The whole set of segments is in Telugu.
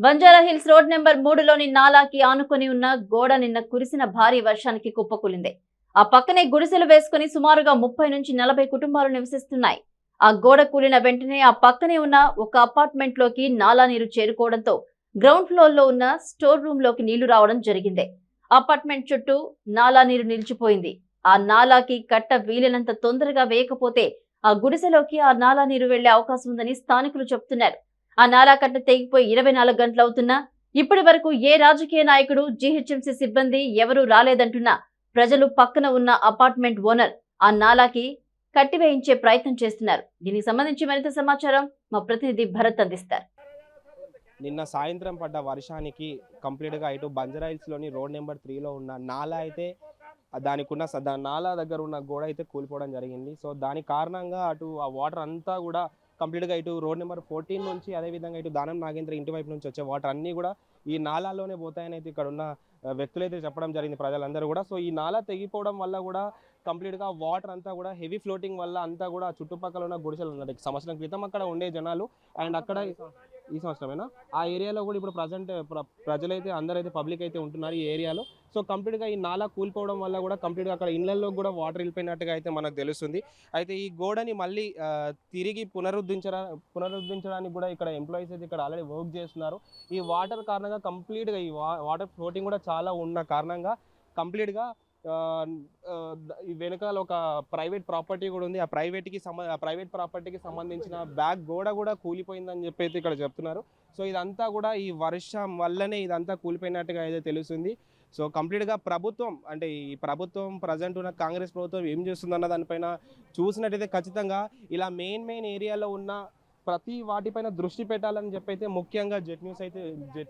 బంజారాహిల్స్ రోడ్ నెంబర్ 3లోని నాలాకి ఆనుకొని ఉన్న గోడ నిన్న కురిసిన భారీ వర్షానికి కుప్పకూలింది. ఆ పక్కనే గుడిసెలు వేసుకుని సుమారుగా 30 నుంచి 40 కుటుంబాలు నివసిస్తున్నాయి. ఆ గోడ కూలిన వెంటనే ఆ పక్కనే ఉన్న ఒక అపార్ట్మెంట్ లోకి నాలా నీరు చేరుకోవడంతో గ్రౌండ్ ఫ్లోర్ లో ఉన్న స్టోర్ రూమ్ లోకి నీళ్లు రావడం జరిగింది. అపార్ట్మెంట్ చుట్టూ నాలా నీరు నిలిచిపోయింది. ఆ నాలాకి కట్ట వీలైనంత తొందరగా వేయకపోతే ఆ గుడిసెలోకి ఆ నాలా నీరు వెళ్లే అవకాశం ఉందని స్థానికులు చెబుతున్నారు. ఆ నాలా కట్ట తెగిపోయి 24 గంటలవుతున్నా ఇప్పటి వరకు ఏ రాజకీయ నాయకుడు, జీహెచ్ఎంసీ సిబ్బంది ఎవరూ రాలేదంటున్నా ప్రజలు పక్కన ఉన్న అపార్ట్మెంట్ ఓనర్ ఆ నాలాకి కట్టివేయించే ప్రయత్నం చేస్తున్నారు. దీనికి సంబంధించి మరింత సమాచారం మా ప్రతినిధి భరత్ అందిస్తారు. నిన్న సాయంత్రం పడ్డ వర్షానికి కంప్లీట్గా ఇటు బంజారాహిల్స్లోని రోడ్ నెంబర్ 3లో ఉన్న నాలా అయితే దానికి ఉన్న నాలా దగ్గర ఉన్న గోడ అయితే కూలిపోవడం జరిగింది. సో దాని కారణంగా అటు ఆ వాటర్ అంతా కూడా కంప్లీట్గా ఇటు రోడ్ నెంబర్ 14 నుంచి అదేవిధంగా ఇటు దానం నాగేంద్ర ఇంటి వైపు నుంచి వచ్చే వాటర్ అన్నీ కూడా ఈ నాలాలోనే పోతాయని అయితే ఇక్కడ ఉన్న వ్యక్తులైతే చెప్పడం జరిగింది, ప్రజలందరూ కూడా. సో ఈ నాలా తెగిపోవడం వల్ల కూడా కంప్లీట్గా వాటర్ అంతా కూడా హెవీ ఫ్లోటింగ్ వల్ల అంతా కూడా చుట్టుపక్కల ఉన్న గుడిసెలు ఉన్నాయి. సంవత్సరం క్రితం అక్కడ ఉండే జనాలు అండ్ అక్కడ ఈ సంవత్సరమేనా ఆ ఏరియాలో కూడా ఇప్పుడు ప్రజెంట్ ప్రజలైతే అందరైతే పబ్లిక్ అయితే ఉంటున్నారు ఈ ఏరియాలో. సో కంప్లీట్గా ఈ నాలా కూలిపోవడం వల్ల కూడా కంప్లీట్గా అక్కడ ఇళ్లలో కూడా వాటర్ వెళ్ళిపోయినట్టుగా అయితే మనకు తెలుస్తుంది. అయితే ఈ గోడని మళ్ళీ తిరిగి పునరుద్ధరించడానికి కూడా ఇక్కడ ఎంప్లాయీస్ అయితే ఇక్కడ ఆల్రెడీ వర్క్ చేస్తున్నారు. ఈ వాటర్ కారణంగా కంప్లీట్గా ఈ వాటర్ ఫ్లోటింగ్ కూడా చాలా ఉన్న కారణంగా కంప్లీట్గా ఈ వెనకాల ఒక ప్రైవేట్ ప్రాపర్టీ కూడా ఉంది. ఆ ప్రైవేట్ ప్రాపర్టీకి సంబంధించిన బ్యాక్ గోడ కూడా కూలిపోయిందని చెప్పి అయితే ఇక్కడ చెప్తున్నారు. సో ఇదంతా కూడా ఈ వర్షం వల్లనే ఇదంతా కూలిపోయినట్టుగా అయితే తెలుస్తుంది. సో కంప్లీట్గా ప్రభుత్వం అంటే ఈ ప్రభుత్వం ప్రజెంట్ ఉన్న కాంగ్రెస్ ప్రభుత్వం ఏం చేస్తుందన్న దానిపైన చూసినట్టయితే ఖచ్చితంగా ఇలా మెయిన్ ఏరియాలో ఉన్న ప్రతి వాటిపైన దృష్టి పెట్టాలని చెప్పి అయితే ముఖ్యంగా జెట్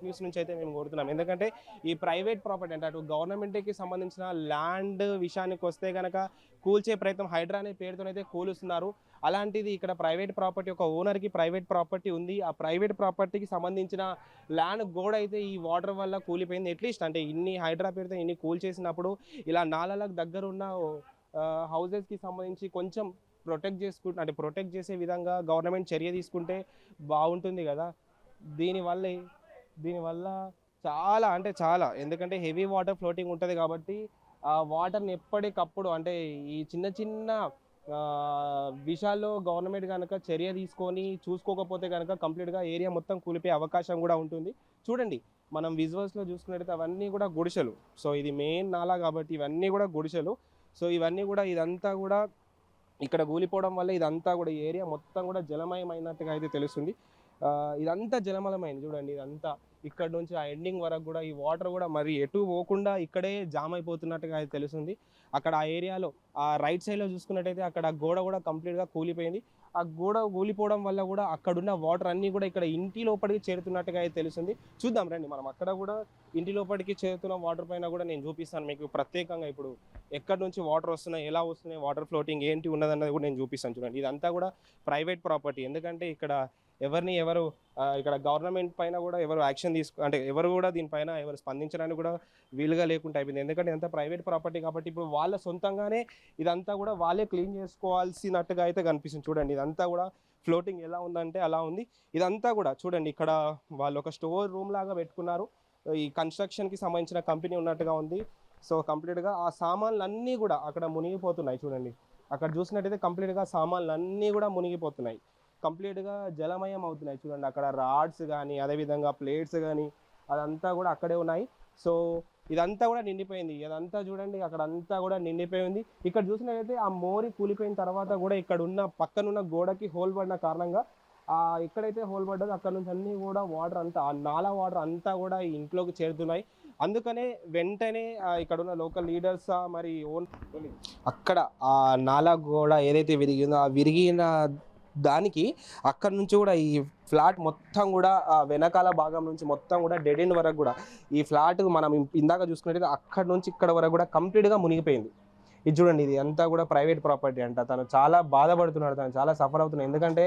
న్యూస్ నుంచి అయితే మేము కోరుతున్నాం. ఎందుకంటే ఈ ప్రైవేట్ ప్రాపర్టీ అంటే అటు గవర్నమెంట్కి సంబంధించిన ల్యాండ్ విషయానికి వస్తే కనుక కూల్చే ప్రయత్నం హైడ్రా అనే పేరుతోనైతే కూలుస్తున్నారు. అలాంటిది ఇక్కడ ప్రైవేట్ ప్రాపర్టీ, ఒక ఓనర్కి ప్రైవేట్ ప్రాపర్టీ ఉంది. ఆ ప్రైవేట్ ప్రాపర్టీకి సంబంధించిన ల్యాండ్ గోడ అయితే ఈ వాటర్ వల్ల కూలిపోయింది. అట్లీస్ట్ అంటే ఇన్ని హైడ్రా పేరుతో ఇన్ని కూల్ చేసినప్పుడు ఇలా నాలాలకు దగ్గర ఉన్న హౌజెస్కి సంబంధించి కొంచెం ప్రొటెక్ట్ చేసే విధంగా గవర్నమెంట్ చర్య తీసుకుంటే బాగుంటుంది కదా. దీనివల్ల చాలా అంటే చాలా, ఎందుకంటే హెవీ వాటర్ ఫ్లోటింగ్ ఉంటుంది కాబట్టి ఆ వాటర్ని ఎప్పటికప్పుడు అంటే ఈ చిన్న విషయాల్లో గవర్నమెంట్ కనుక చర్య తీసుకొని చూసుకోకపోతే కనుక కంప్లీట్గా ఏరియా మొత్తం కూలిపోయే అవకాశం కూడా ఉంటుంది. చూడండి, మనం విజువల్స్లో చూసుకున్నట్టయితే అవన్నీ కూడా గుడిసెలు. సో ఇది మెయిన్ నాలా కాబట్టి ఇవన్నీ కూడా గుడిసెలు. సో ఇవన్నీ కూడా ఇదంతా కూడా ఇక్కడ కూలిపోవడం వల్ల ఇదంతా కూడా ఏరియా మొత్తం కూడా జలమయమైనట్టుగా అయితే తెలుస్తుంది. ఇదంతా జలమయమైంది చూడండి. ఇదంతా ఇక్కడ నుంచి ఆ ఎండింగ్ వరకు కూడా ఈ వాటర్ కూడా మరి ఎటు పోకుండా ఇక్కడే జామ్ అయిపోతున్నట్టుగా అయితే తెలుస్తుంది. అక్కడ ఆ ఏరియాలో ఆ రైట్ సైడ్లో చూసుకున్నట్టయితే అక్కడ గోడ కూడా కంప్లీట్గా కూలిపోయింది. ఆ గోడ కూలిపోవడం వల్ల కూడా అక్కడున్న వాటర్ అన్నీ కూడా ఇక్కడ ఇంటి లోపలికి చేరుతున్నట్టుగా అయితే తెలుస్తుంది. చూద్దాం రండి, మనం అక్కడ కూడా ఇంటి లోపలికి చేరుతున్న వాటర్ పైన కూడా నేను చూపిస్తాను మీకు ప్రత్యేకంగా. ఇప్పుడు ఎక్కడి నుంచి వాటర్ వస్తున్నాయి, ఎలా వస్తున్నాయి, వాటర్ ఫ్లోటింగ్ ఏంటి ఉన్నదన్నది కూడా నేను చూపిస్తాను. చూడండి, ఇదంతా కూడా ప్రైవేట్ ప్రాపర్టీ. ఎందుకంటే ఇక్కడ ఇక్కడ గవర్నమెంట్ పైన కూడా ఎవరు యాక్షన్ అంటే ఎవరు కూడా దీనిపైన ఎవరు స్పందించడానికి కూడా వీలుగా లేకుండా అయిపోయింది. ఎందుకంటే ఇదంతా ప్రైవేట్ ప్రాపర్టీ కాబట్టి ఇప్పుడు వాళ్ళ సొంతంగానే ఇదంతా కూడా వాళ్ళే క్లీన్ చేసుకోవాల్సినట్టుగా అయితే కనిపిస్తుంది. చూడండి, ఇదంతా కూడా ఫ్లోటింగ్ ఎలా ఉందంటే అలా ఉంది. ఇదంతా కూడా చూడండి, ఇక్కడ వాళ్ళు ఒక స్టోర్ రూమ్ లాగా పెట్టుకున్నారు. ఈ కన్స్ట్రక్షన్కి సంబంధించిన కంపెనీ ఉన్నట్టుగా ఉంది. సో కంప్లీట్గా ఆ సామాన్లు అన్నీ కూడా అక్కడ మునిగిపోతున్నాయి. చూడండి, అక్కడ చూసినట్టయితే కంప్లీట్గా సామాన్లు అన్నీ కూడా మునిగిపోతున్నాయి, కంప్లీట్గా జలమయం అవుతున్నాయి. చూడండి, అక్కడ రాడ్స్ కానీ అదేవిధంగా ప్లేట్స్ కానీ అదంతా కూడా అక్కడే ఉన్నాయి. సో ఇదంతా కూడా నిండిపోయింది. ఇదంతా చూడండి, అక్కడ అంతా కూడా నిండిపోయింది. ఇక్కడ చూసినట్టయితే ఆ మోరి కూలిపోయిన తర్వాత కూడా ఇక్కడ ఉన్న పక్కనున్న గోడకి హోల్ పడిన కారణంగా ఎక్కడైతే హోల్ పడ్డదో అక్కడ నుంచి అన్నీ కూడా వాటర్ అంతా ఆ నాలా వాటర్ అంతా కూడా ఇంట్లోకి చేరుతున్నాయి. అందుకనే వెంటనే ఇక్కడ ఉన్న లోకల్ లీడర్స్ మరి అక్కడ ఆ నాలా గోడ ఏదైతే విరిగిందో ఆ విరిగిన దానికి అక్కడ నుంచి కూడా ఈ ఫ్లాట్ మొత్తం కూడా వెనకాల భాగం నుంచి మొత్తం కూడా డెడ్ ఎండ్ వరకు కూడా ఈ ఫ్లాట్ మనం ఇందాక చూసుకున్నట్టయితే అక్కడ నుంచి ఇక్కడ వరకు కూడా కంప్లీట్గా మునిగిపోయింది. ఇది చూడండి, ఇది అంతా కూడా ప్రైవేట్ ప్రాపర్టీ అంట. తను చాలా బాధపడుతున్నాడు, తను చాలా సఫర్ అవుతున్నాడు. ఎందుకంటే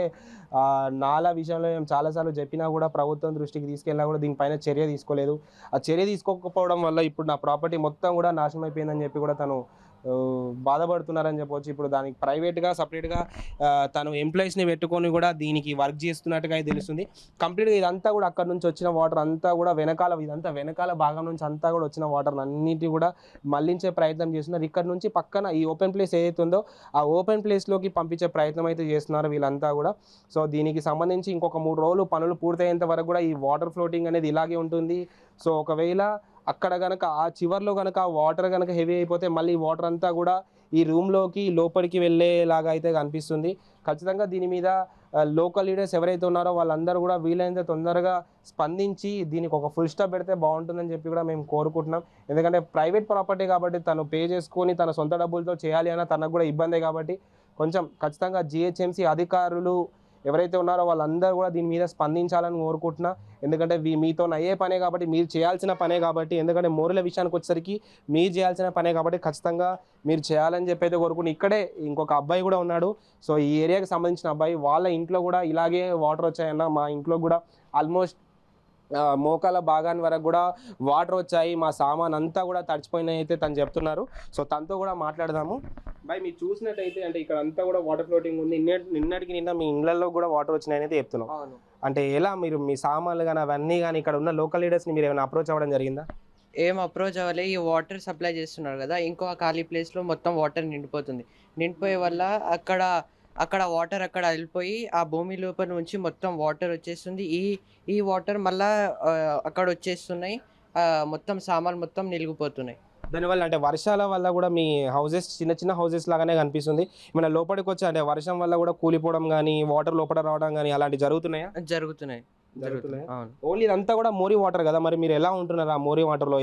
నాలా విషయంలో మేము చాలాసార్లు చెప్పినా కూడా ప్రభుత్వం దృష్టికి తీసుకెళ్ళినా కూడా దీనిపైన చర్య తీసుకోలేదు. ఆ చర్య తీసుకోకపోవడం వల్ల ఇప్పుడు నా ప్రాపర్టీ మొత్తం కూడా నాశనం అయిపోయిందని చెప్పి కూడా తను బాధపడుతున్నారని చెప్పవచ్చు. ఇప్పుడు దానికి ప్రైవేట్గా సపరేట్గా తను ఎంప్లాయీస్ని పెట్టుకొని కూడా దీనికి వర్క్ చేస్తున్నట్టుగా తెలుస్తుంది. కంప్లీట్గా ఇదంతా కూడా అక్కడ నుంచి వచ్చిన వాటర్ అంతా కూడా ఇదంతా వెనకాల భాగం నుంచి అంతా కూడా వచ్చిన వాటర్ అన్నిటి కూడా మళ్లించే ప్రయత్నం చేస్తున్నారు. ఇక్కడ నుంచి పక్కన ఈ ఓపెన్ ప్లేస్ ఏదైతే ఉందో ఆ ఓపెన్ ప్లేస్లోకి పంపించే ప్రయత్నం అయితే చేస్తున్నారు వీళ్ళంతా కూడా. సో దీనికి సంబంధించి ఇంకొక 3 రోజులు పనులు పూర్తయ్యేంత వరకు కూడా ఈ వాటర్ ఫ్లోటింగ్ అనేది ఇలాగే ఉంటుంది. సో ఒకవేళ అక్కడ గనక ఆ చివర్లో గనక వాటర్ గనక హెవీ అయిపోతే మళ్ళీ వాటర్ అంతా కూడా ఈ రూమ్లోకి లోపలికి వెళ్ళేలాగా అయితే కనిపిస్తుంది. ఖచ్చితంగా దీని మీద లోకల్ లీడర్స్ ఎవరైతే ఉన్నారో వాళ్ళందరూ కూడా వీలైనంత తొందరగా స్పందించి దీనికి ఒక ఫుల్ స్టాప్ పెడితే బాగుంటుందని చెప్పి కూడా మేము కోరుకుంటున్నాం. ఎందుకంటే ప్రైవేట్ ప్రాపర్టీ కాబట్టి తను పే చేసుకొని తన సొంత డబ్బులతో చేయాలి అన్న తనకు కూడా ఇబ్బందే కాబట్టి కొంచెం ఖచ్చితంగా జిహెచ్ఎంసీ అధికారులు ఎవరైతే ఉన్నారో వాళ్ళందరూ కూడా దీని మీద స్పందించాలని కోరుకుంటున్నా. ఎందుకంటే మీతో అయ్యే పనే కాబట్టి, మీరు చేయాల్సిన పనే కాబట్టి, ఎందుకంటే మోరీల విషయానికి వచ్చేసరికి మీరు చేయాల్సిన పనే కాబట్టి ఖచ్చితంగా మీరు చేయాలని చెప్పి అయితే కోరుకుంటున్నా. ఇక్కడే ఇంకొక అబ్బాయి కూడా ఉన్నాడు. సో ఈ ఏరియాకి సంబంధించిన అబ్బాయి, వాళ్ళ ఇంట్లో కూడా ఇలాగే వాటర్ వచ్చాయన్న, మా ఇంట్లో కూడా ఆల్మోస్ట్ మోకాల భాగాన్ని వరకు కూడా వాటర్ వచ్చాయి, మా సామాన్ అంతా కూడా తడిచిపోయినాయి అయితే తను చెప్తున్నారు. సో తనతో కూడా మాట్లాడదాము. బాయ్, మీరు చూసినట్టయితే అంటే ఇక్కడ అంతా కూడా వాటర్ ఫ్లోటింగ్ ఉంది. నిన్నటికి నిన్న మీ ఇళ్లలో కూడా వాటర్ వచ్చినాయని అయితే చెప్తున్నాం. అంటే ఎలా మీరు మీ సామాన్లు కానీ అవన్నీ కానీ ఇక్కడ ఉన్న లోకల్ లీడర్స్ని మీరు ఏమైనా అప్రోచ్ అవ్వడం జరిగిందా? ఏం అప్రోచ్ అవ్వాలి. ఈ వాటర్ సప్లై చేస్తున్నారు కదా, ఇంకో ఖాళీ ప్లేస్లో మొత్తం వాటర్ నిండిపోతుంది. నిండిపోయే వల్ల అక్కడ వాటర్ అక్కడ వెళ్ళిపోయి ఆ భూమి లోపల నుంచి మొత్తం వాటర్ వచ్చేస్తుంది. ఈ వాటర్ మళ్ళా అక్కడ వచ్చేస్తున్నాయి. మొత్తం సామాన్లు మొత్తం నిలిగిపోతున్నాయి. దానివల్ల అంటే వర్షాల వల్ల కూడా మీ హౌసెస్ చిన్న చిన్న హౌసెస్ లాగానే కనిపిస్తుంది. మన లోపలికి వచ్చి అంటే వర్షం వల్ల కూడా కూలిపోవడం కానీ, వాటర్ లోపల రావడం కానీ అలాంటివి జరుగుతున్నాయా? జరుగుతున్నాయి. అవును. ఓన్లీ ఇదంతా కూడా మోరీ వాటర్ కదా, మరి మీరు ఎలా ఉంటున్నారు ఆ మోరీ వాటర్లో?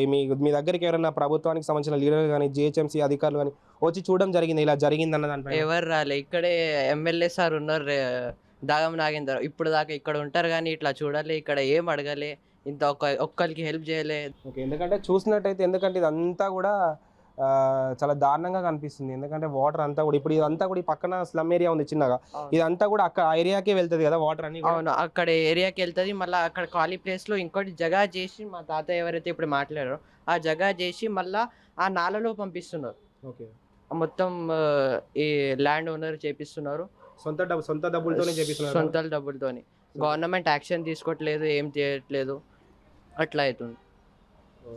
మీ దగ్గరికి ఎవరైనా ప్రభుత్వానికి సంబంధించిన లీడర్ కానీ, జిహెచ్ఎంసీ అధికారులు కానీ వచ్చి చూడడం జరిగింది ఇలా జరిగింది అన్న దానిపై? ఎవరు రాలే. ఇక్కడే ఎమ్మెల్యే సార్ ఉన్నారు, దాగం నాగేందర్. ఇప్పుడు దాకా ఇక్కడ ఉంటారు కానీ ఇట్లా చూడాలి, ఇక్కడ ఏం అడగలే, ఇంత ఒక్కరికి హెల్ప్ చేయలే. ఓకే, ఎందుకంటే చూసినట్టయితే ఎందుకంటే ఇదంతా కూడా చాలా దారుణంగా కనిపిస్తుంది. ఎందుకంటే వాటర్ అంతా కూడా ఇప్పుడు ఇదంతా కూడా ఈ పక్కన స్లమ్ ఏరియా ఉంది చిన్నగా, ఇదంతా కూడా అక్కడ ఏరియాకే వెళ్తుంది కదా వాటర్ అన్ని. అవును, అక్కడ ఏరియాకి వెళ్తుంది. మళ్ళీ అక్కడ ఖాళీ ప్లేస్లో ఇంకోటి జగా చేసి, మా తాతయ్య ఎవరైతే ఇప్పుడు మాట్లాడారో ఆ జగా చేసి మళ్ళీ ఆ నాలలో పంపిస్తున్నారు. ఓకే, మొత్తం ఈ ల్యాండ్ ఓనర్ చేపిస్తున్నారు. సొంత డబ్బులతోనే చేపిస్తున్నారు. సొంత డబ్బులతోని. గవర్నమెంట్ యాక్షన్ తీసుకోవట్లేదు, ఏం చేయట్లేదు, అట్లా అవుతుంది.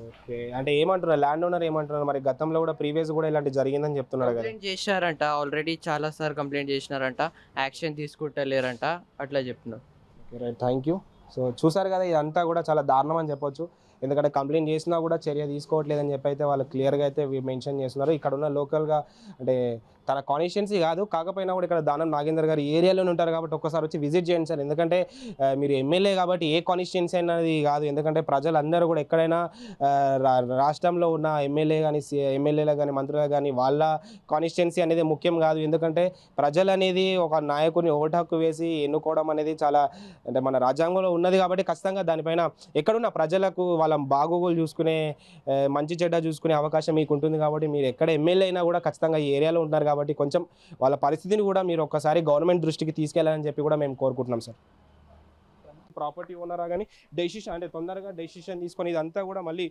ఓకే, అంటే ఏమంటున్నారు ల్యాండ్ ఓనర్ ఏమంటున్నారు మరి? గతంలో కూడా ప్రీవియస్ కూడా ఇలాంటి జరిగిందని చెప్తున్నారు కదా. కంప్లైంట్ చేశారంట, ఆల్రెడీ చాలా సార్ కంప్లైంట్ చేసినారంట, యాక్షన్ తీసుకుంటలేరంట, అట్లా చెప్తున్నారు. Okay, right, thank you. So చూసారు కదా, ఇదంతా కూడా చాలా దారుణం అని చెప్పొచ్చు. ఎందుకంటే కంప్లైంట్ చేసినా కూడా చర్య తీసుకోవట్లేదని చెప్పి అయితే వాళ్ళు క్లియర్గా అయితే మెన్షన్ చేస్తున్నారు. ఇక్కడ ఉన్న లోకల్గా అంటే తన కాన్స్టిట్యున్సీ కాదు, కాకపోయినా కూడా ఇక్కడ దానం నాగేందర్ గారు ఏరియాలోనే ఉంటారు కాబట్టి ఒక్కసారి వచ్చి విజిట్ చేయండి సార్. ఎందుకంటే మీరు ఎమ్మెల్యే కాబట్టి ఏ కాన్స్టిట్యున్సీ అనేది కాదు, ఎందుకంటే ప్రజలందరూ కూడా ఎక్కడైనా రాష్ట్రంలో ఉన్న ఎమ్మెల్యేలు కానీ మంత్రులు కానీ వాళ్ళ కాన్స్టిట్యున్సీ అనేది ముఖ్యం కాదు. ఎందుకంటే ప్రజలు అనేది ఒక నాయకుడిని ఓటు హక్కు వేసి ఎన్నుకోవడం అనేది చాలా అంటే మన రాజ్యాంగంలో ఉన్నది కాబట్టి ఖచ్చితంగా దానిపైన ఎక్కడున్న ప్రజలకు వాళ్ళ బాగోగులు చూసుకునే మంచి చెడ్డ చూసుకునే అవకాశం మీకు ఉంటుంది. కాబట్టి మీరు ఎక్కడ ఎమ్మెల్యే అయినా కూడా ఖచ్చితంగా ఈ ఏరియాలో ఉంటారు కాబట్టి కొంచెం వాళ్ళ పరిస్థితిని కూడా మీరు ఒక్కసారి గవర్నమెంట్ దృష్టికి తీసుకెళ్లాలని చెప్పి కూడా మేము కోరుకుంటున్నాం సార్. ప్రాపర్టీ ఓనరా కానీ తొందరగా డెసిషన్ తీసుకొని ఇదంతా కూడా మళ్ళీ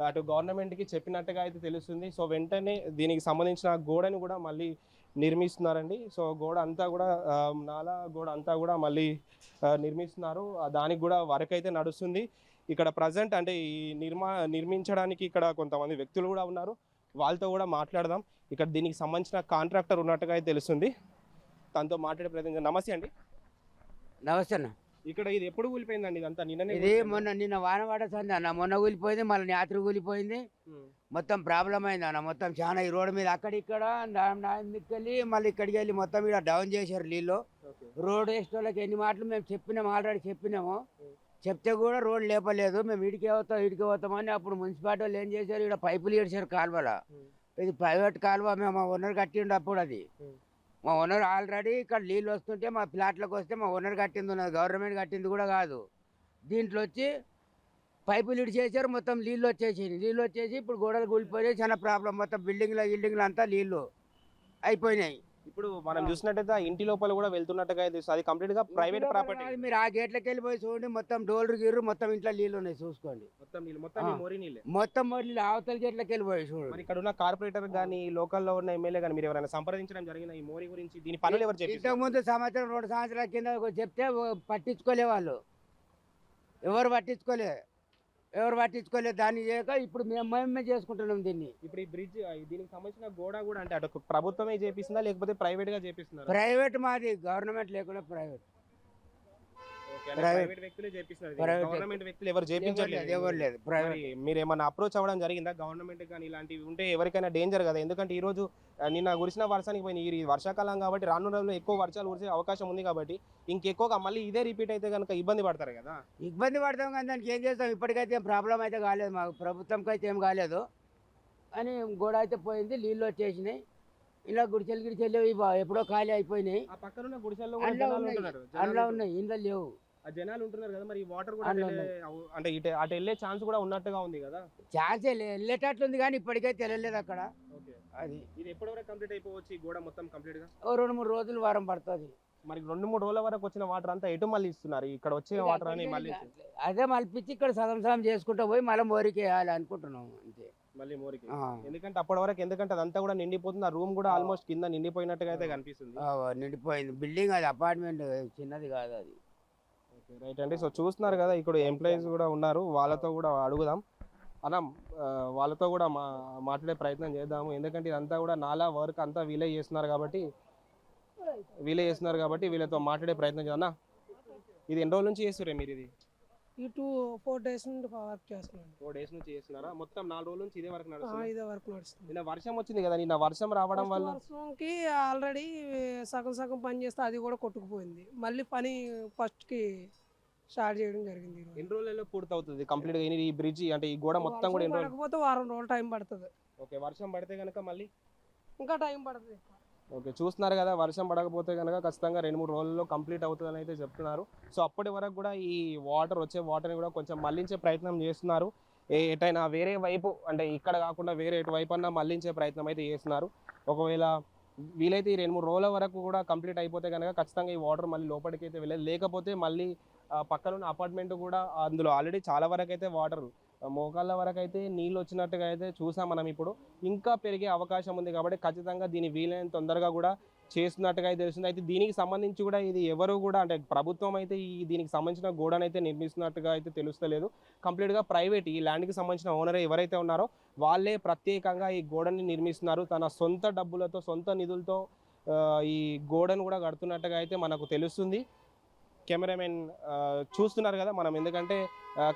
అటు గవర్నమెంట్కి చెప్పినట్టుగా అయితే తెలుస్తుంది. సో వెంటనే దీనికి సంబంధించిన గోడని కూడా మళ్ళీ నిర్మిస్తున్నారండి. సో గోడ అంతా కూడా నాలా గోడ అంతా కూడా మళ్ళీ నిర్మిస్తున్నారు. దానికి కూడా వర్క్ అయితే నడుస్తుంది. ఇక్కడ ప్రజెంట్ అంటే ఈ నిర్మించడానికి ఇక్కడ కొంతమంది వ్యక్తులు కూడా ఉన్నారు, వాళ్ళతో కూడా మాట్లాడదాం. ఇక్కడ దీనికి సంబంధించిన కాంట్రాక్టర్ ఉన్నట్టుగా అయితే తెలుస్తుంది, తనతో మాట్లాడే ప్రయత్నం. నమస్తే అండి. నమస్తే అన్న. ఇక్కడ ఇది ఎప్పుడు కూలిపోయిందండి? ఇదంతా ఇది నిన్న వాన పడేసింది అన్న, మొన్న కూలిపోయింది, మళ్ళీ రాత్రి కూలిపోయింది. మొత్తం ప్రాబ్లం అయింది అన్న, మొత్తం చాలా ఈ రోడ్డు మీద అక్కడిక్కడ వెళ్ళి మళ్ళీ ఇక్కడికి వెళ్ళి మొత్తం ఇక్కడ డౌన్ చేశారు నీళ్ళు. రోడ్ వేసిన వాళ్ళకి ఎన్ని మాటలు మేము చెప్పినాము, ఆల్రెడీ చెప్పినాము. చెప్తే కూడా రోడ్ లేపలేదు. మేము ఇడికే పోతామని అప్పుడు మున్సిపాలిటీ వాళ్ళు ఏం చేశారు, ఇక్కడ పైపులు ఏడ్చారు కాలువల. ఇది ప్రైవేట్ కాలువ, మేము మా ఓనర్ కట్టిండు అప్పుడు. అది మా ఓనర్ ఆల్రెడీ ఇక్కడ నీళ్ళు వస్తుంటే మా ఫ్లాట్లకు వస్తే మా ఓనర్ కట్టింది ఉన్నది, గవర్నమెంట్ కట్టింది కూడా కాదు. దీంట్లో వచ్చి పైపులు ఇడిచేసారు, మొత్తం నీళ్ళు వచ్చేసి ఇప్పుడు గోడలు కూలిపోయినాయి, చాలా ప్రాబ్లం. మొత్తం బిల్డింగ్లు అంతా నీళ్ళు అయిపోయినాయి. ఇప్పుడు మనం చూసినట్టయితే ఆ ఇంటి లోపల కూడా వెళ్తున్నట్టుగా అయితే అది కంప్లీట్ గా ప్రైవేట్ ప్రాపర్టీ. మీరు ఆ గేట్లకి వెళ్ళిపోయి చూడండి, మొత్తం డోర్లు గిర్రు మొత్తం ఇంట్లో నీళ్ళు ఉన్నాయి, చూసుకోండి. మొత్తం నీళ్ళు, మొత్తం ఈ మోరీ నీళ్ళే. మొత్తం మొదలు అవతల గేట్లకి వెళ్ళిపోయి మరి చూడండి. ఇక్కడ ఉన్న కార్పొరేటర్ గానీ లోకల్లో ఉన్న ఎమ్మెల్యే గానీ మీరు ఎవరైనా సంప్రదించడం జరిగిన ఈ మోరీ గురించి, దీని పనులు ఎవరు ఇంతకు చేపిస్తారు? ముందు సంవత్సరం 2 సంవత్సరాల కింద చెప్తే పట్టించుకోలే వాళ్ళు, ఎవరు పట్టించుకోలేదు దాన్ని చేయక ఇప్పుడు మేమే చేసుకుంటున్నాం దీన్ని. ఇప్పుడు ఈ బ్రిడ్జ్ దీనికి సంబంధించిన గోడ కూడా అంటే అటు ప్రభుత్వమే చేపిస్తుందా లేకపోతే ప్రైవేట్ గా చేపిస్తున్నారా? ప్రైవేట్ మాది, గవర్నమెంట్ లేకుండా ప్రైవేట్. ప్రైవేట్ వ్యక్తులే చేపిస్తున్నారు, Private గవర్నమెంట్ వ్యక్తులు ఎవరు చేపించట్లేదు. ఎవరు లేదు ప్రైవేట్. మరి మీరు ఏమన్నా అప్రోచ్ అవ్వడం జరిగిందా గవర్నమెంట్ కానీ? ఇలాంటివి ఉంటే ఎవరికైనా డేంజర్ కదా, ఎందుకంటే ఈ రోజు నిన్న కురిసిన వర్షానికి పోయిన ఈ వర్షాకాలం కాబట్టి రాను రోజుల్లో ఎక్కువ వర్షాలు కురిసే అవకాశం ఉంది కాబట్టి ఇంకెక్కువగా మళ్ళీ ఇదే రిపీట్ అయితే కనుక ఇబ్బంది పడతారు కదా. ఇబ్బంది పడతాం కానీ దానికి ఏం చేస్తాం, ఇప్పటికైతే ఏం ప్రాబ్లం అయితే కాలేదు, మాకు ప్రభుత్వంకి అయితే ఏం కాలేదు. అని గోడ అయితే పోయింది, నీళ్ళు వచ్చేసినాయి, ఇలా గుడిచెలు ఎప్పుడో ఖాళీ అయిపోయినాయి. ఆ పక్కన ఉన్న గుడిసెల్లో కూడా అందులో జనాలు ఉన్నాయి, ఉంటున్నారు, అందులో ఉన్నాయి, ఇంట్లో లేవు. ఆ జనాలు ఉంటున్నారు కదా, మరి ఈ వాటర్ కూడా అందులో అంటే అటు వెళ్ళే ఛాన్స్ కూడా ఉన్నట్టుగా ఉంది కదా. ఛాన్సే వెళ్ళేటట్లుంది కానీ ఇప్పటికైతే తెలియలేదు అక్కడ. ఓకే, అది ఇది ఎప్పటి వరకు కంప్లీట్ అయిపోవచ్చు ఈ గోడ మొత్తం కంప్లీట్ గా? ఓ 2-3 రోజులు వారం పడుతుంది. మరి 2-3 రోజుల వరకు వచ్చిన వాటర్ అంతా ఎటు మళ్ళీ ఇస్తున్నారు? ఇక్కడ వచ్చే వాటర్ అని మళ్ళీ అదే మళ్ళీ ఇక్కడ సగం చేసుకుంటూ పోయి మళ్ళీ మోరికి వేయాలి అనుకుంటున్నాం అంతే. మళ్ళీ మోరికి, ఆ. ఎందుకంటే అప్పటి వరకు ఎందుకంటే అదంతా కూడా నిండిపోతుంది, ఆ రూమ్ కూడా ఆల్మోస్ట్ కింద నిండిపోయినట్టుగా అయితే కనిపిస్తుంది. నిండిపోయింది బిల్డింగ్, అది అపార్ట్మెంట్, చిన్నది కాదు అది. రైట్ అండి. సో చూస్తున్నారు కదా, ఇక్కడ ఎంప్లాయీస్ కూడా ఉన్నారు, వాళ్ళతో కూడా అడుగుదాం. అన్న వాళ్ళతో కూడా మాట్లాడే ప్రయత్నం చేద్దాము, ఎందుకంటే ఇదంతా కూడా నాలా వర్క్ అంతా వీళ్ళే చేస్తున్నారు కాబట్టి వీళ్ళతో మాట్లాడే ప్రయత్నం చేద్దాం. అన్న, ఇది ఎన్ని రోజుల నుంచి చేస్తుర్రే మీరు? ఇది ఈ 4 days నుండి వర్క్ చేస్తున్నాను. 4 days నుంచి చేస్తున్నారా? మొత్తం 4 రోజుల నుంచి ఇదే వర్క్ నడుస్తుంది. ఇదే వర్క్ నడుస్తుంది. నిన్న వర్షం వచ్చింది కదా, నిన్న వర్షం రావడం వల్ల వర్షంకి ఆల్రెడీ సగం పని చేస్తే అది కూడా కొట్టుకుపోయింది. మళ్ళీ పని ఫస్ట్ కి స్టార్ట్ చేయడం జరిగింది. ఎన్ని రోజులలో పూర్తి అవుతుంది కంప్లీట్ గా ఈ బ్రిడ్జ్ అంటే ఈ గోడ మొత్తం కూడా? ఎన్ని రోజులు? పడకపోతే వారం రోజులు టైం పడుతుంది. ఓకే, వర్షం పడితే కనుక మళ్ళీ ఇంకా టైం పడుతుంది. ఓకే, చూస్తున్నారు కదా, వర్షం పడకపోతే కనుక ఖచ్చితంగా 2-3 రోజుల్లో కంప్లీట్ అవుతుందని అయితే చెప్తున్నారు. సో అప్పటి వరకు కూడా ఈ వచ్చే వాటర్ని కూడా కొంచెం మళ్లించే ప్రయత్నం చేస్తున్నారు. ఎటైనా వేరే వైపు అంటే ఇక్కడ కాకుండా వేరే ఎటు వైపు అన్నా మళ్లించే ప్రయత్నం అయితే చేస్తున్నారు. ఒకవేళ వీలైతే ఈ 2-3 రోజుల వరకు కూడా కంప్లీట్ అయిపోతే కనుక ఖచ్చితంగా ఈ వాటర్ మళ్ళీ లోపలికి అయితే వెళ్ళేది, లేకపోతే మళ్ళీ పక్కన ఉన్న అపార్ట్మెంట్ కూడా అందులో ఆల్రెడీ చాలా వరకు అయితే వాటర్ మోకాళ్ళ వరకు అయితే నీళ్ళు వచ్చినట్టుగా అయితే చూసాం మనం. ఇప్పుడు ఇంకా పెరిగే అవకాశం ఉంది కాబట్టి ఖచ్చితంగా దీన్ని వీలైనంత తొందరగా కూడా చేస్తున్నట్టుగా అయితే తెలుస్తుంది. అయితే దీనికి సంబంధించి కూడా ఇది ఎవరు కూడా అంటే ప్రభుత్వం అయితే దీనికి సంబంధించిన గోడను అయితే నిర్మిస్తున్నట్టుగా అయితే తెలుస్తలేదు. కంప్లీట్గా ప్రైవేట్ ఈ ల్యాండ్కి సంబంధించిన ఓనర్ ఎవరైతే ఉన్నారో వాళ్ళే ప్రత్యేకంగా ఈ గోడని నిర్మిస్తున్నారు. తన సొంత డబ్బులతో సొంత నిధులతో ఈ గోడను కూడా కడుతున్నట్టుగా అయితే మనకు తెలుస్తుంది. కెమెరామెన్ చూస్తున్నారు కదా మనం, ఎందుకంటే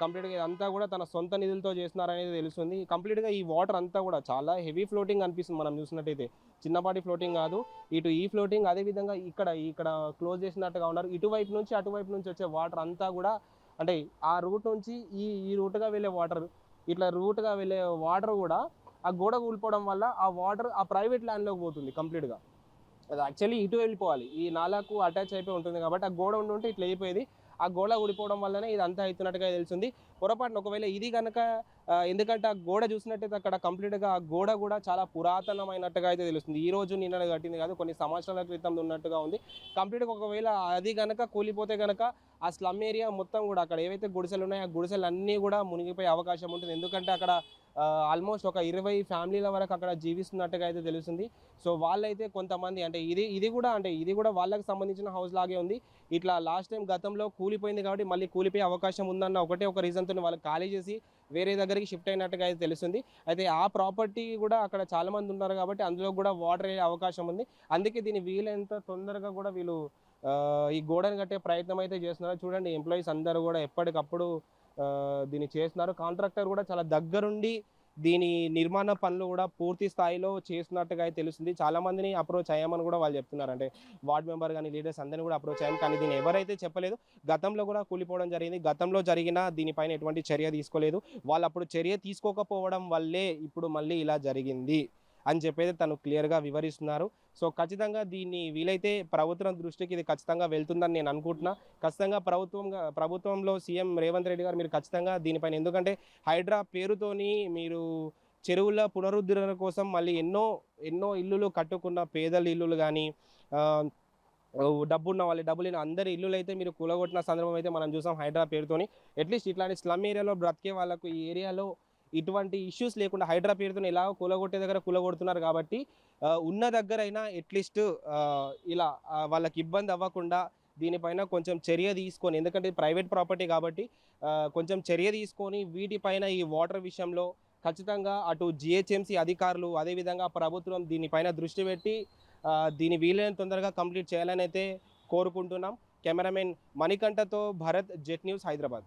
కంప్లీట్గా ఇదంతా కూడా తన సొంత నిధులతో చేస్తున్నారనేది తెలుస్తుంది. కంప్లీట్గా ఈ వాటర్ అంతా కూడా చాలా హెవీ ఫ్లోటింగ్ అనిపిస్తుంది మనం చూసినట్టయితే, చిన్నపాటి ఫ్లోటింగ్ కాదు. ఈ ఫ్లోటింగ్ అదేవిధంగా ఇక్కడ క్లోజ్ చేసినట్టుగా ఉన్నారు. ఇటువైపు నుంచి అటువైపు నుంచి వచ్చే వాటర్ అంతా కూడా అంటే ఆ రూట్ నుంచి ఈ రూట్గా వెళ్ళే వాటర్, ఇట్లా రూట్గా వెళ్ళే వాటర్ కూడా ఆ గోడ కూలిపోవడం వల్ల ఆ వాటర్ ఆ ప్రైవేట్ ల్యాండ్లోకి పోతుంది కంప్లీట్గా. అది యాక్చువల్లీ ఇటు వెళ్ళిపోవాలి, ఈ నాలాకు అటాచ్ అయిపోయి ఉంటుంది కాబట్టి ఆ గోడ ఉంటే ఇట్లా అయిపోయేది. ఆ గోడ ఊడిపోవడం వల్లనే ఇదంతా అవుతున్నట్టుగా తెలుస్తుంది. పొరపాటున ఒకవేళ ఇది కనుక ఎందుకంటే ఆ గోడ చూసినట్టయితే అక్కడ కంప్లీట్గా ఆ గోడ కూడా చాలా పురాతనమైనట్టుగా అయితే తెలుస్తుంది. ఈ రోజు నిన్న కట్టింది కాదు, కొన్ని సంవత్సరాల క్రితం ఉన్నట్టుగా ఉంది. కంప్లీట్గా ఒకవేళ అది కనుక కూలిపోతే కనుక ఆ స్లమ్ ఏరియా మొత్తం కూడా అక్కడ ఏవైతే గుడిసెలు ఉన్నాయో ఆ గుడిసెలు అన్నీ కూడా మునిగిపోయే అవకాశం ఉంటుంది. ఎందుకంటే అక్కడ ఆల్మోస్ట్ ఒక 20 ఫ్యామిలీల వరకు అక్కడ జీవిస్తున్నట్టుగా అయితే తెలుస్తుంది. సో వాళ్ళైతే కొంతమంది అంటే ఇది కూడా వాళ్ళకి సంబంధించిన హౌస్ లాగే ఉంది. ఇట్లా లాస్ట్ టైం గతంలో కూలిపోయింది కాబట్టి మళ్ళీ కూలిపోయే అవకాశం ఉందన్న ఒక రీజన్తో వాళ్ళకి ఖాళీ చేసి వేరే దగ్గరికి షిఫ్ట్ అయినట్టుగా అయితే తెలుస్తుంది. అయితే ఆ ప్రాపర్టీ కూడా అక్కడ చాలామంది ఉన్నారు కాబట్టి అందులో కూడా వాటర్ అయ్యే అవకాశం ఉంది. అందుకే దీన్ని వీలైనంత తొందరగా కూడా వీళ్ళు ఈ గోడను కట్టే ప్రయత్నం అయితే చేస్తున్నారు. చూడండి, ఎంప్లాయీస్ అందరూ కూడా ఎప్పటికప్పుడు దీన్ని చేస్తున్నారు. కాంట్రాక్టర్ కూడా చాలా దగ్గరుండి దీని నిర్మాణ పనులు కూడా పూర్తి స్థాయిలో చేస్తున్నట్టుగా అయితే తెలుస్తుంది. చాలా మందిని అప్రోచ్ అయ్యామని కూడా వాళ్ళు చెప్తున్నారు. అంటే వార్డ్ మెంబర్ కానీ లీడర్స్ అందరినీ కూడా అప్రోచ్ అయ్యాం, కానీ దీన్ని ఎవరైతే చెప్పలేదు. గతంలో కూడా కూలిపోవడం జరిగింది, గతంలో జరిగిన దీనిపైన ఎటువంటి చర్య తీసుకోలేదు. వాళ్ళు అప్పుడు చర్య తీసుకోకపోవడం వల్లే ఇప్పుడు మళ్ళీ ఇలా జరిగింది అని చెప్పేది తను క్లియర్గా వివరిస్తున్నారు. సో ఖచ్చితంగా దీన్ని వీలైతే ప్రభుత్వం దృష్టికి ఇది ఖచ్చితంగా వెళ్తుందని నేను అనుకుంటున్నా. ఖచ్చితంగా ప్రభుత్వంలో సీఎం రేవంత్ రెడ్డి గారు మీరు ఖచ్చితంగా దీనిపైన, ఎందుకంటే హైడ్రా పేరుతోని మీరు చెరువుల పునరుద్ధరణ కోసం మళ్ళీ ఎన్నో ఇల్లులు కట్టుకున్న పేదల ఇల్లులు కానీ డబ్బున్న వాళ్ళు డబ్బు లేని అందరి ఇల్లులు అయితే మీరు కూలగొట్టిన సందర్భం అయితే మనం చూసాం హైడ్రా పేరుతోని. అట్లీస్ట్ ఇట్లాంటి స్లమ్ ఏరియాలో బ్రతికే వాళ్ళకు ఈ ఏరియాలో ఇటువంటి ఇష్యూస్ లేకుండా హైడ్రా పేరుతో ఎలాగో కూలగొట్టే దగ్గర కూలగొడుతున్నారు కాబట్టి ఉన్న దగ్గరైనా అట్లీస్ట్ ఇలా వాళ్ళకి ఇబ్బంది అవ్వకుండా దీనిపైన కొంచెం చర్య తీసుకొని, ఎందుకంటే ప్రైవేట్ ప్రాపర్టీ కాబట్టి కొంచెం చర్య తీసుకొని వీటిపైన ఈ వాటర్ విషయంలో ఖచ్చితంగా అటు జిహెచ్ఎంసీ అధికారులు అదేవిధంగా ప్రభుత్వం దీనిపైన దృష్టి పెట్టి దీన్ని వీలైనంత తొందరగా కంప్లీట్ చేయాలని అయితే కోరుకుంటున్నాం. కెమెరామెన్ మణికంఠతో భరత్, జెట్ న్యూస్, హైదరాబాద్.